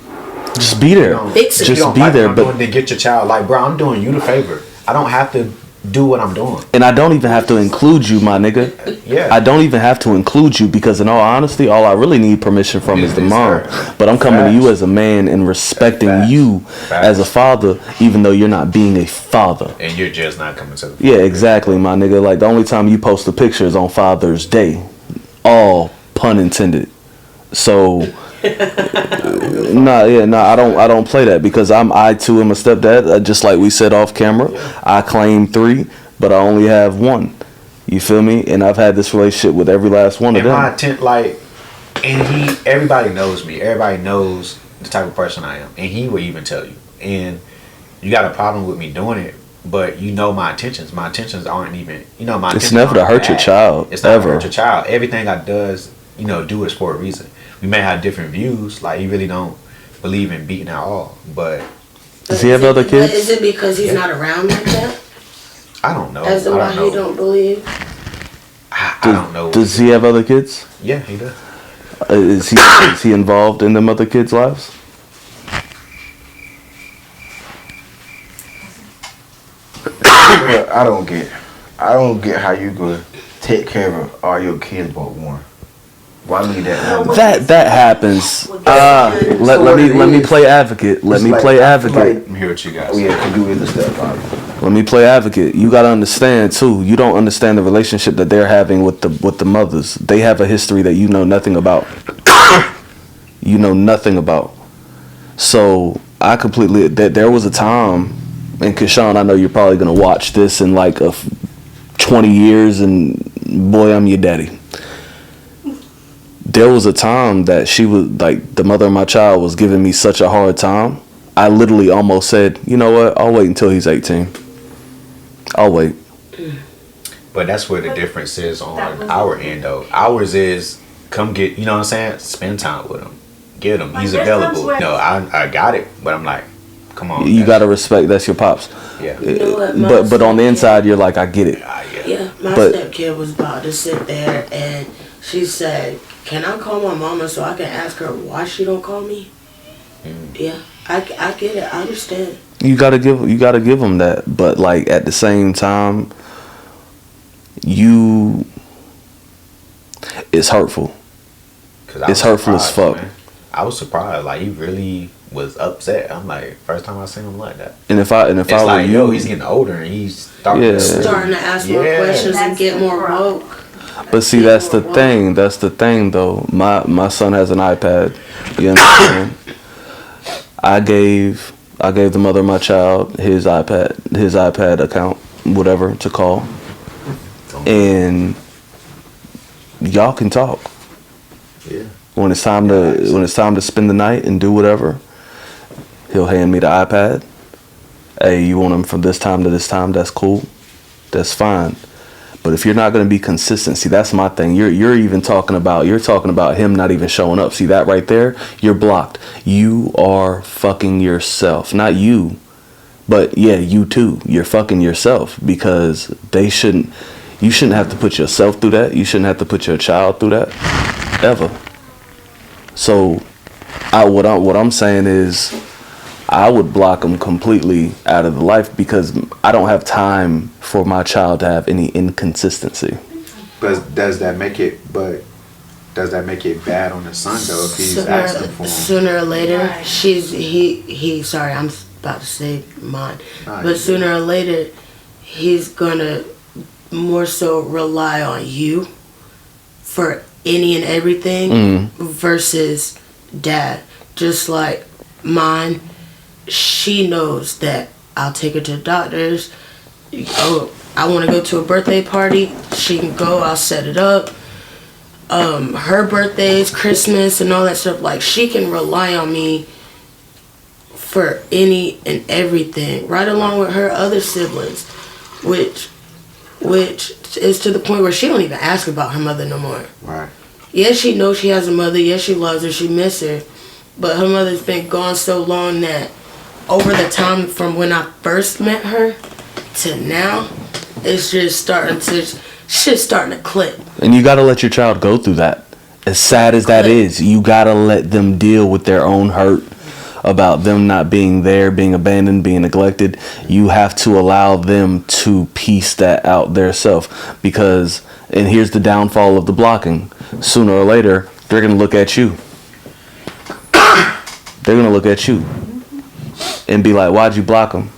Just be there. Fix it. If you Just don't be like there. what I'm But doing, then get your child. Like, bro, I'm doing you the favor. I don't have to do what I'm doing. and I don't even have to include you, my nigga. Yeah. I don't even have to include you because, in all honesty, all I really need permission from is the Is mom. her. But I'm coming to you Facts. as a man and respecting Facts. you Facts. as a father, even though you're not being a father. And you're just not coming to the Yeah, exactly, my nigga. Like, the only time you post a picture is on Father's Day. All pun intended. So, I don't play that because I too am a stepdad. Just like we said off camera, I claim 3, but I only have 1. You feel me? And I've had this relationship with every last one of And my them. intent, like, and everybody knows me. Everybody knows the type of person I am. And he will even tell you. And you got a problem with me doing it, but you know my intentions. My intentions aren't even, my It's intentions never to aren't hurt your bad. child, It's not ever. to hurt your child. Everything I do is for a reason. We may have different views. Like, he really don't believe in beating at all. But Does he have other kids? Is it because he's not around like that? I don't know. As to I why don't he know. don't believe? I don't know. Does he have other kids? Yeah, he does. Is he involved in them other kids' lives? I don't get how you could take care of all your kids but one. Why leave that one? That happens. Let me play advocate. Let It's me like- play I feel advocate. I'm here with you guys. Oh yeah, cause you is a stepfather. Let me play advocate. You gotta understand too. You don't understand the relationship that they're having with the mothers. They have a history that you know nothing about. You know nothing about. So I completely. There was a time, and Keshawn, I know you're probably gonna watch this in like 20 years, and boy, I'm your daddy. There was a time that she was like the mother of my child was giving me such a hard time. I literally almost said, you know what? I'll wait until he's 18. I'll wait. But that's where the difference is on our end, though. Ours is come get, you know what I'm saying? Spend time with him. Get him. He's available. No, I got it, but I'm like, come on. You gotta respect that's your pops. Yeah. You know what, my But on the stepkid- inside, you're like, I get it. Yeah, my But- stepkid was about to sit there and she said, "Can I call my mama so I can ask her why she don't call me?" Yeah, I get it. I understand. You gotta give them that. But like at the same time, it's hurtful. 'Cause I It's was hurtful as surprised, fuck. man. I was surprised. Like, he really was upset. I'm like, first time I seen him like that. And if I It's were like, you, yo, he's getting older and he's starting Yeah. to Starting to ask more Yeah. questions and That's get the more problem. woke. but see, that's the thing. That's the thing, though. My son has an iPad. You understand? I gave the mother of my child his iPad account, whatever to call, and y'all can talk. Yeah. When it's time to spend the night and do whatever, he'll hand me the iPad. Hey, you want him from this time to this time? That's cool. That's fine. But if you're not going to be consistent, see, that's my thing. You're even talking about him not even showing up. See that right there? You're blocked. You are fucking yourself. Not you, but yeah, you too. You're fucking yourself because you shouldn't have to put yourself through that. You shouldn't have to put your child through that ever. So, what I'm saying is, I would block them completely out of the life because I don't have time for my child to have any inconsistency. But does that make it bad on the son, though, if he's asking for him? Sooner or later, Right. he. Sorry, I'm about to say mine, Nah, but you sooner or later, he's gonna more so rely on you for any and everything versus dad. Just like mine, she knows that I'll take her to the doctors. Oh, I want to go to a birthday party. She can go. I'll set it up. her birthdays, Christmas, and all that stuff. Like, she can rely on me for any and everything, right along with her other siblings, which is to the point where she don't even ask about her mother no more. Right. Yes, she knows she has a mother. Yes, she loves her. She miss her. But her mother's been gone so long that over the time from when I first met her to now, it's just starting to click. And you gotta let your child go through that. As sad as that is, you gotta let them deal with their own hurt about them not being there, being abandoned, being neglected. You have to allow them to piece that out theirself. Because, and here's the downfall of the blocking. Sooner or later, they're gonna look at you. They're gonna look at you and be like, why'd you block them?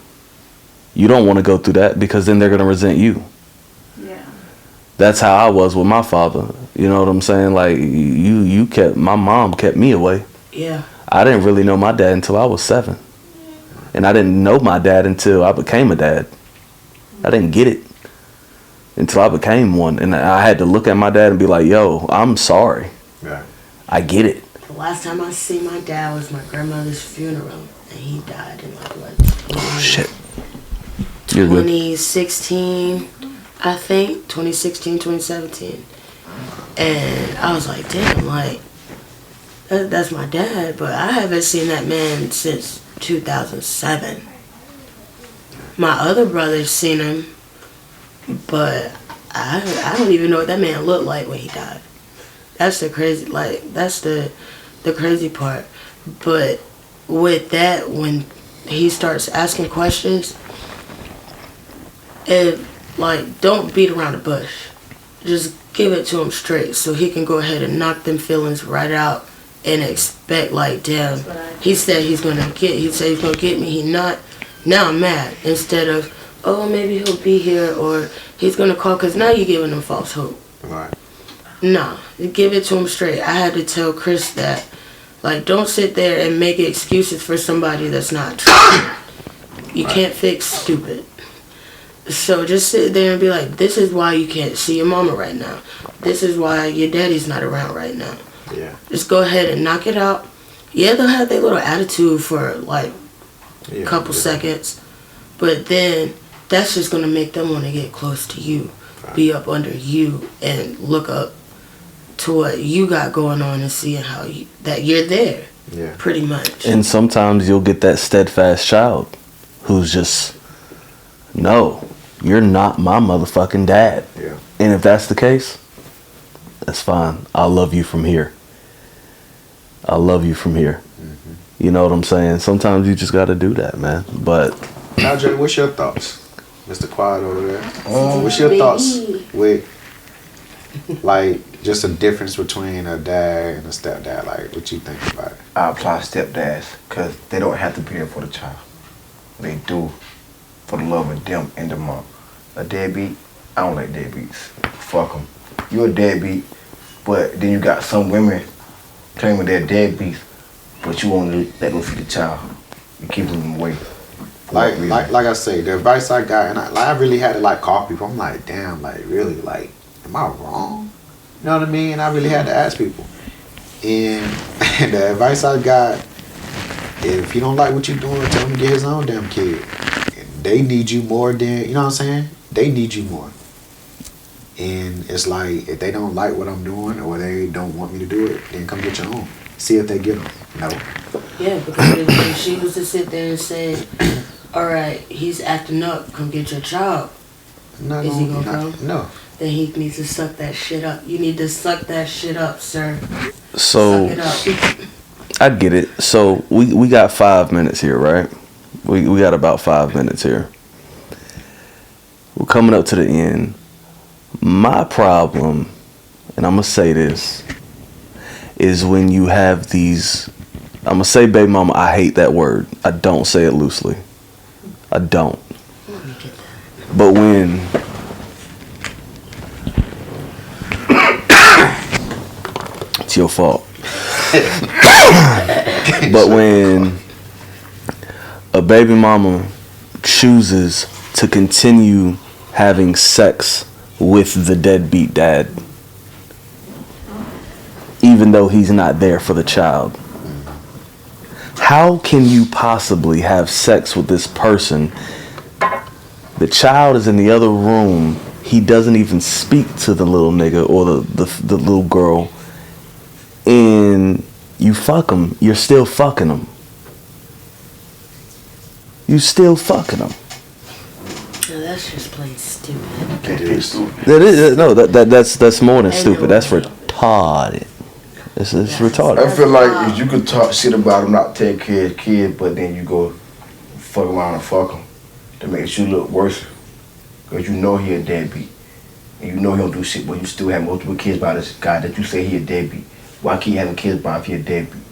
You don't want to go through that, because then they're gonna resent you. Yeah. That's how I was with my father. You know what I'm saying? Like, my mom kept me away. Yeah. I didn't really know my dad until I was 7. And I didn't know my dad until I became a dad. I didn't get it until I became one. And I had to look at my dad and be like, yo, I'm sorry. Yeah. I get it. The last time I seen my dad was my grandmother's funeral, and he died in like what? Oh, shit. You're good. 2016, I think. 2016, 2017. And I was like, damn, like, that's my dad, but I haven't seen that man since 2007. My other brother's seen him, but I don't even know what that man looked like when he died. That's the crazy, like, that's the crazy part. But with that, when he starts asking questions, don't beat around the bush. Just give it to him straight so he can go ahead and knock them feelings right out and expect, like, damn, he said he's gonna get me, he not, now I'm mad. Instead of, oh, maybe he'll be here, or he's gonna call, because now you're giving him false hope. Right. No, give it to him straight. I had to tell Chris that, like, don't sit there and make excuses for somebody that's not true. You can't fix stupid. So just sit there and be like, this is why you can't see your mama right now. This is why your daddy's not around right now. Yeah. Just go ahead and knock it out. Yeah, they'll have their little attitude for like a couple seconds, but then that's just gonna make them want to get close to you, be up under you, and look up to what you got going on and seeing how that you're there. Yeah. Pretty much. And sometimes you'll get that steadfast child who's just, no, you're not my motherfucking dad. Yeah. And if that's the case, that's fine. I'll love you from here. I'll love you from here. You know what I'm saying? Sometimes you just got to do that, man. But Now, Jay, what's your thoughts? Mr. Quiet over there. What's your thoughts with, like, just a difference between a dad and a stepdad? Like, what you think about it? I apply stepdads because they don't have to be there for the child. They do for the love of them and the mom. A deadbeat, I don't like deadbeats. Fuck them. You're a deadbeat, but then you got some women claiming they're deadbeats, but you won't let them see the child. You keep them away. Like I say, the advice I got, and I really had to like call people. I'm like, damn, like really, like, am I wrong? You know what I mean? And I really had to ask people. And the advice I got, if you don't like what you're doing, tell him to get his own damn kid. And they need you more than, you know what I'm saying? They need you more. And it's like, if they don't like what I'm doing or they don't want me to do it, then come get your own. See if they get them. No. Yeah, because if she was to sit there and say, all right, he's acting up, come get your child. Is he gonna come? No. Then he needs to suck that shit up. You need to suck that shit up, sir. so Suck it up. I get it. So we got 5 minutes here, right? We got about 5 minutes here. We're coming up to the end. My problem, and I'm going to say this, is when you have these, I'm going to say baby mama, I hate that word. I don't say it loosely. I don't. But when it's your fault. But when a baby mama chooses to continue having sex with the deadbeat dad, even though he's not there for the child. How can you possibly have sex with this person? The child is in the other room. He doesn't even speak to the little nigga or the little girl. And you fuck him. You're still fucking him. You still fucking him. No, that's just plain stupid. It is. That is no. That's more than stupid. That's retarded. It's retarded. I feel like if you could talk shit about him not taking care of his kid, but then you go fuck around and fuck him, that makes you look worse. Because you know he a deadbeat. And you know he don't do shit, but you still have multiple kids by this guy that you say he a deadbeat. Why keep having kids by if he a deadbeat?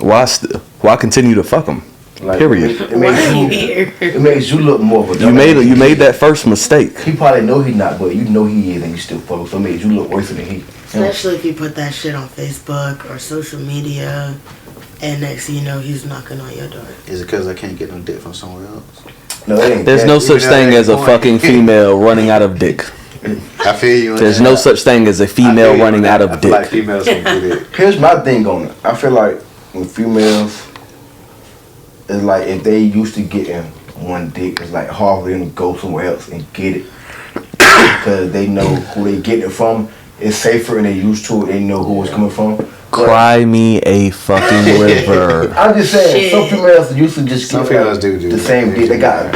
Why continue to fuck him? Like, Period. It makes you look more of a You made that first mistake. He probably know he not, but you know he is, and you still fuck him. So it makes you look worse than he. Especially if you put that shit on Facebook or social media, and next thing you know, he's knocking on your door. Is it because I can't get no dick from somewhere else? No, it ain't There's that. no such thing as a fucking female running out of dick. I feel you. There's no such thing as a female running out I of feel like dick. females can do that. Here's my thing on it. I feel like when females, it's like if they used to getting one dick, it's like hard for them to go somewhere else and get it because they know who they get it from. It's safer and they used to it. They know who it's coming from. But Cry me a fucking river. I'm just saying, Shit. some females used to just Some get females do the that. same dick. They got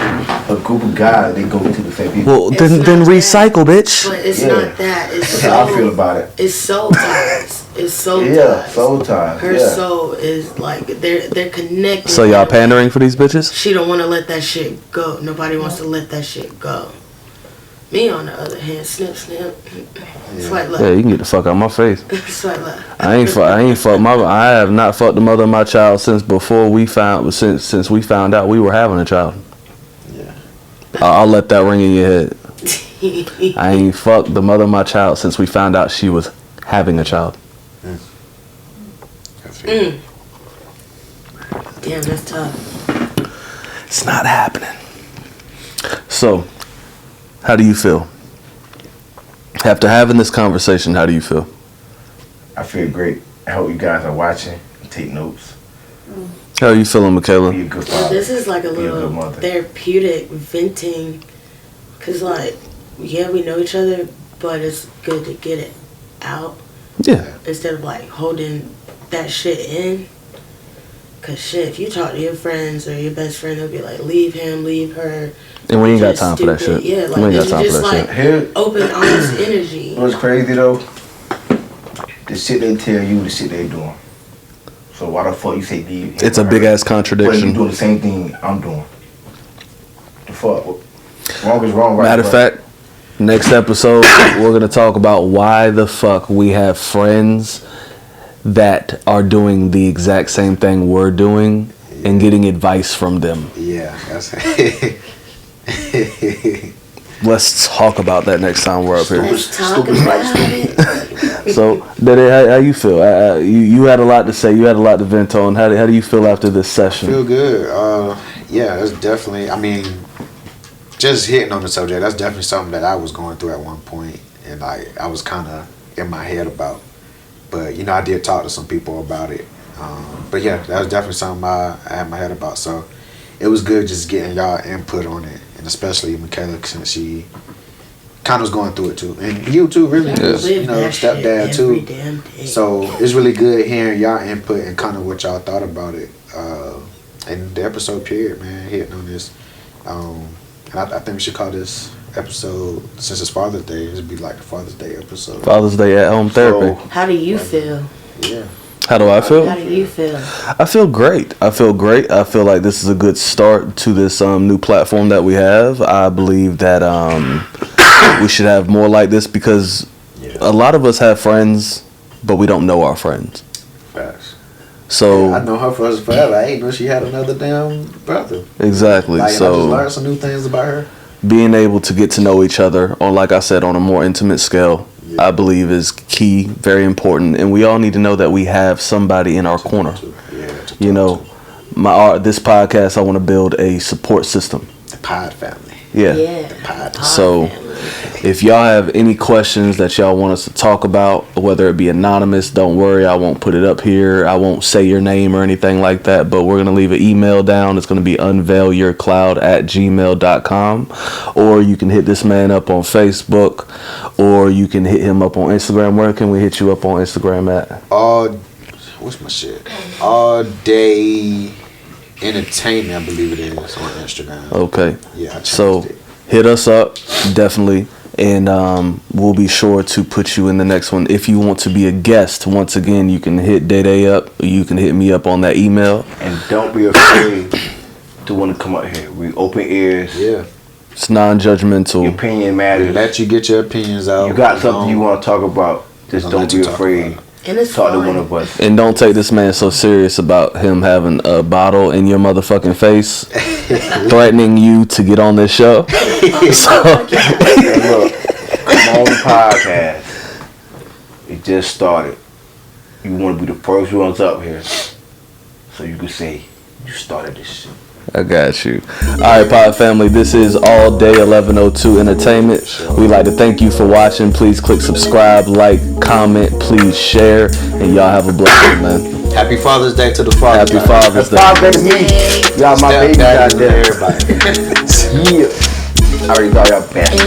a group of guys. They go to the same people. Well, It's then not recycle, bitch. But it's Yeah. not that. It's That's so, how I feel about it. It's soul ties. It's soul Yeah, ties. soul ties. Her Yeah. soul is like they're connected. So y'all pandering for these bitches? She don't want to let that shit go. Nobody wants to let that shit go. Me on the other hand, snip, snip, swipe Yeah, left, you can get the fuck out of my face. swipe left. I ain't fuck I have not fucked the mother of my child since since we found out we were having a child. Yeah. I'll let that ring in your head. I ain't fucked the mother of my child since we found out she was having a child. I feel you. Damn, that's tough. It's not happening. So, how do you feel? After having this conversation, how do you feel? I feel great. I hope you guys are watching and take notes. How are you feeling, Michaela? Be a good Well, father. this is like a Be a good little mother. therapeutic venting, cause like, yeah, we know each other, but it's good to get it out Yeah. instead of like holding that shit in. Cause shit, if you talk to your friends or your best friend, they'll be like, leave him, leave her. And we ain't got Just time for that stupid. shit. Yeah, like we ain't got it's time for just that like shit. Here, open, honest energy. what's crazy though? The shit they tell you, the shit they doing. So why the fuck you say leave? him It's a or big her? ass But you contradiction. doing the same thing I'm doing. The fuck? Wrong is wrong, right? Matter of but fact, next episode we're gonna talk about why the fuck we have friends that are doing the exact same thing we're doing and getting advice from them. Yeah, that's Let's talk about that next time we're up here. Let's talk about it. So, Dede, how you feel? You had a lot to say. You had a lot to vent on. How do you feel after this session? feel good. Yeah, that's definitely. I mean, just hitting on the subject. That's definitely something that I was going through at one point, and I was kind of in my head about. But you know, I did talk to some people about it. But yeah, that was definitely something I had my head about. So it was good just getting y'all input on it, and especially Michaela, since she kind of was going through it too, and you too, really, because you know, That shit stepdad every too. damn day. So it's really good hearing y'all input and kind of what y'all thought about it. And the episode period, man, hitting on this. And I think we should call this episode, since it's Father's Day, it should be like the Father's Day episode. Father's Day at home therapy. How do you feel? Yeah. How do I feel? How do you feel? I feel great. I feel like this is a good start to this new platform that we have. I believe that we should have more like this because a lot of us have friends, but we don't know our friends. Facts. So I know her for forever. I ain't know she had another damn brother. exactly. Like, I just So learned some new things about her. being able to get to know each other on, like I said, on a more intimate scale, I believe is key, very important, and we all need to know that we have somebody in our corner. Yeah. You know, this podcast, I want to build a support system. The Pod family. Yeah. Yeah. Pod. So, Family. if y'all have any questions that y'all want us to talk about, whether it be anonymous, don't worry, I won't put it up here. I won't say your name or anything like that, but we're going to leave an email down. It's going to be unveilyourcloud@gmail.com. Or you can hit this man up on Facebook, or you can hit him up on Instagram. Where can we hit you up on Instagram at? What's my shit? All Day Entertainment, I believe it is, on Instagram. Okay. Yeah, I changed So it. hit us up, definitely. And we'll be sure to put you in the next one. If you want to be a guest, once again, you can hit Day up. You can hit me up on that email. And don't be afraid to want to come out here. We open ears. Yeah. It's non-judgmental. Your opinion matters. Let you get your opinions out. You got something you want to talk about. Just don't let be you talk afraid. about And it's Talk to fun. one of us. And don't take this man so serious about him having a bottle in your motherfucking face, threatening you to get on this show. So, Hey, look, come on the podcast. It just started. You want to be the first ones up here, so you can say you started this shit. I got you. All right, Pod Family, this is All Day 1102 Entertainment. We'd like to thank you for watching. Please click subscribe, like, comment, please share, and y'all have a blessed one, man. Happy Father's Day to the fathers. Happy Father's Day. Father to me. Y'all my babies out there. Everybody. Yeah. I already got y'all best. And